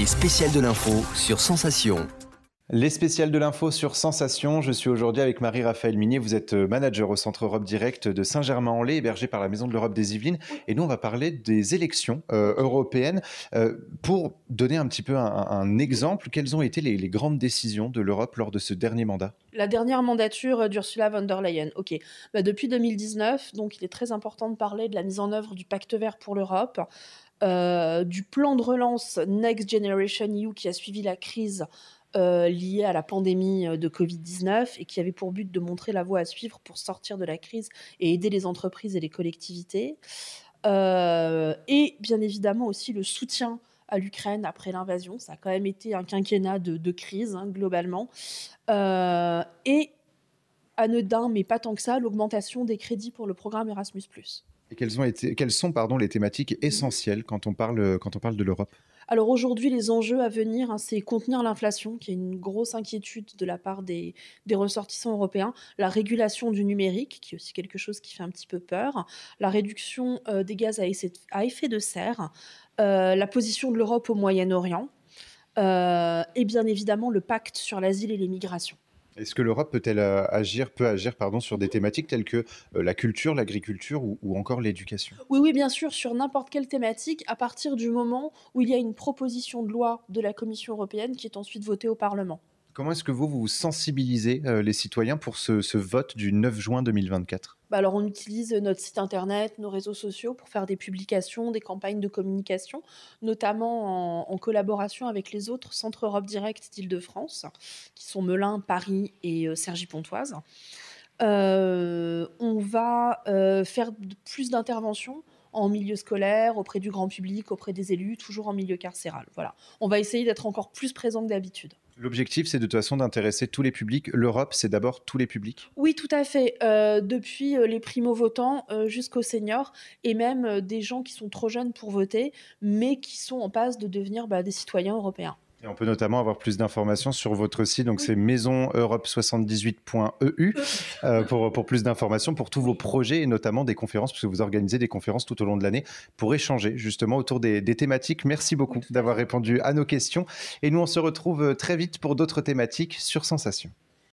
Les spéciales de l'info sur Sensation. Les spéciales de l'info sur Sensation. Je suis aujourd'hui avec Marie-Raphaëlle Minier. Vous êtes manager au Centre Europe Direct de Saint-Germain-en-Laye, hébergé par la Maison de l'Europe des Yvelines. Et nous, on va parler des élections européennes. Pour donner un petit peu un exemple, quelles ont été les grandes décisions de l'Europe lors de ce dernier mandat ? La dernière mandature d'Ursula von der Leyen. Ok. Depuis 2019, donc il est très important de parler de la mise en œuvre du Pacte vert pour l'Europe, du plan de relance Next Generation EU qui a suivi la crise liée à la pandémie de Covid-19 et qui avait pour but de montrer la voie à suivre pour sortir de la crise et aider les entreprises et les collectivités. Et bien évidemment aussi le soutien à l'Ukraine après l'invasion. Ça a quand même été un quinquennat de crise, globalement. Et anodin, mais pas tant que ça, l'augmentation des crédits pour le programme Erasmus+. Et quelles sont les thématiques essentielles quand on parle de l'Europe ? Alors aujourd'hui, les enjeux à venir, c'est contenir l'inflation, qui est une grosse inquiétude de la part des ressortissants européens, la régulation du numérique, qui est aussi quelque chose qui fait un petit peu peur, la réduction des gaz à effet de serre, la position de l'Europe au Moyen-Orient, et bien évidemment le pacte sur l'asile et les migrations. Est-ce que l'Europe peut agir sur des thématiques telles que la culture, l'agriculture ou encore l'éducation ? Oui, bien sûr, sur n'importe quelle thématique, à partir du moment où il y a une proposition de loi de la Commission européenne qui est ensuite votée au Parlement. Comment est-ce que vous sensibilisez les citoyens pour ce vote du 9 juin 2024 ? Alors on utilise notre site internet, nos réseaux sociaux pour faire des publications, des campagnes de communication, notamment en collaboration avec les autres centres Europe Direct d'Île-de-France, qui sont Melun, Paris et Cergy-Pontoise. On va faire plus d'interventions en milieu scolaire, auprès du grand public, auprès des élus, toujours en milieu carcéral. Voilà. On va essayer d'être encore plus présent que d'habitude. L'objectif, c'est de toute façon d'intéresser tous les publics. L'Europe, c'est d'abord tous les publics ? Oui, tout à fait. Depuis les primo-votants jusqu'aux seniors et même des gens qui sont trop jeunes pour voter, mais qui sont en passe de devenir des citoyens européens. Et on peut notamment avoir plus d'informations sur votre site, donc c'est maisoneurope78.eu pour plus d'informations, pour tous vos projets et notamment des conférences, parce que vous organisez des conférences tout au long de l'année pour échanger justement autour des thématiques. Merci beaucoup d'avoir répondu à nos questions et nous on se retrouve très vite pour d'autres thématiques sur Sensation.